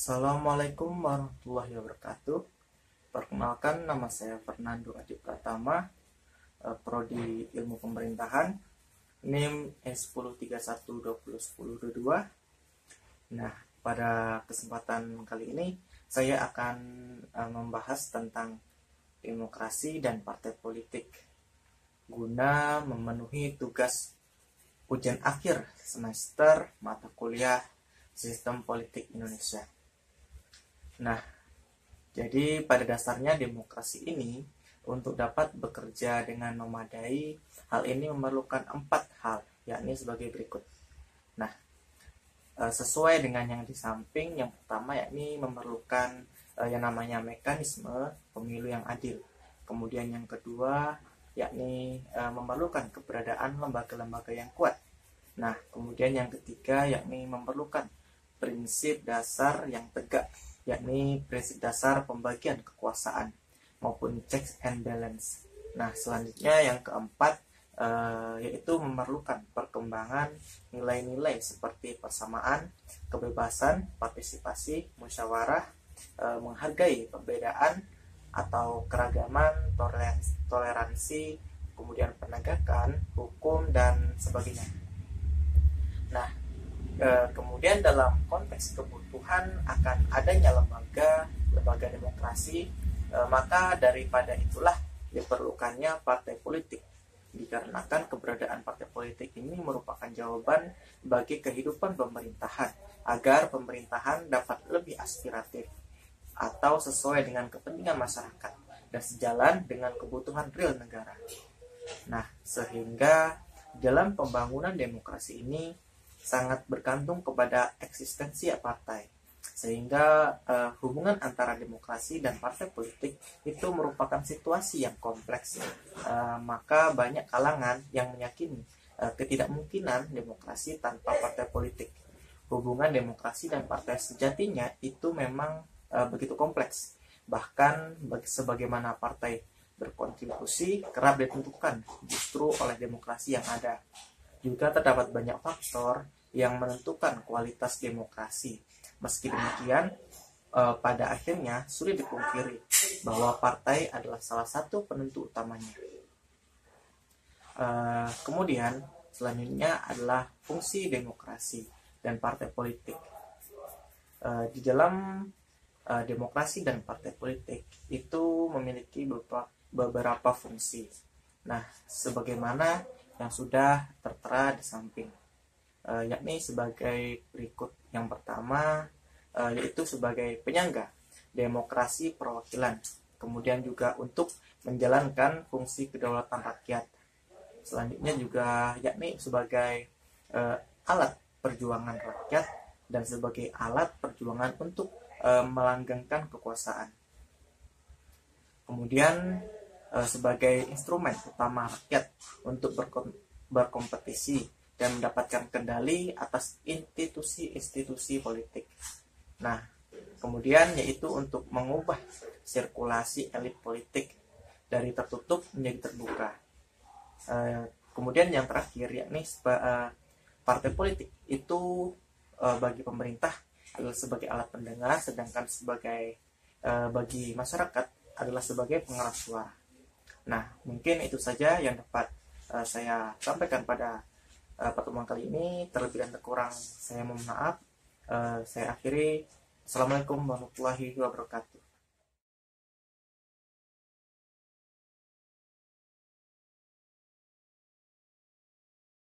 Assalamualaikum warahmatullahi wabarakatuh. Perkenalkan, nama saya Fernando Adi Pratama, Prodi Ilmu Pemerintahan, NIM S1031201022. Nah, pada kesempatan kali ini saya akan membahas tentang demokrasi dan partai politik guna memenuhi tugas ujian akhir semester mata kuliah Sistem Politik Indonesia. Nah, jadi pada dasarnya demokrasi ini untuk dapat bekerja dengan memadai, hal ini memerlukan 4 hal, yakni sebagai berikut. Nah, sesuai dengan yang di samping, yang pertama yakni memerlukan yang namanya mekanisme pemilu yang adil. Kemudian yang kedua yakni memerlukan keberadaan lembaga-lembaga yang kuat. Nah, kemudian yang ketiga yakni memerlukan prinsip dasar yang tegak, yakni prinsip dasar pembagian kekuasaan maupun checks and balance. Nah, selanjutnya yang keempat yaitu memerlukan perkembangan nilai-nilai seperti persamaan, kebebasan, partisipasi, musyawarah, menghargai perbedaan atau keragaman, toleransi, kemudian penegakan hukum dan sebagainya. Nah, kemudian dalam konteks kebutuhan akan adanya lembaga demokrasi, maka daripada itulah diperlukannya partai politik, dikarenakan keberadaan partai politik ini merupakan jawaban bagi kehidupan pemerintahan agar pemerintahan dapat lebih aspiratif atau sesuai dengan kepentingan masyarakat dan sejalan dengan kebutuhan real negara. Nah, sehingga dalam pembangunan demokrasi ini sangat bergantung kepada eksistensi partai, sehingga hubungan antara demokrasi dan partai politik itu merupakan situasi yang kompleks. Maka banyak kalangan yang meyakini ketidakmungkinan demokrasi tanpa partai politik. Hubungan demokrasi dan partai sejatinya itu memang begitu kompleks. Bahkan sebagaimana partai berkontribusi kerap ditentukan justru oleh demokrasi yang ada. Juga terdapat banyak faktor yang menentukan kualitas demokrasi. Meski demikian, pada akhirnya sulit dipungkiri bahwa partai adalah salah satu penentu utamanya. Kemudian, selanjutnya adalah fungsi demokrasi dan partai politik. Di dalam demokrasi dan partai politik itu memiliki beberapa fungsi. Nah, sebagaimana yang sudah tertera di samping, yakni sebagai berikut. Yang pertama yaitu sebagai penyangga demokrasi perwakilan, kemudian juga untuk menjalankan fungsi kedaulatan rakyat. Selanjutnya juga yakni sebagai alat perjuangan rakyat dan sebagai alat perjuangan untuk melanggengkan kekuasaan. Kemudian sebagai instrumen utama rakyat untuk berkompetisi dan mendapatkan kendali atas institusi-institusi politik. Nah, kemudian yaitu untuk mengubah sirkulasi elit politik dari tertutup menjadi terbuka. Kemudian yang terakhir yakni partai politik itu bagi pemerintah adalah sebagai alat pendengar, sedangkan sebagai bagi masyarakat adalah sebagai pengeras suara. Nah, mungkin itu saja yang dapat saya sampaikan pada pertemuan kali ini. Terlebih dan terkurang saya mohon maaf. Saya akhiri. Assalamualaikum warahmatullahi wabarakatuh.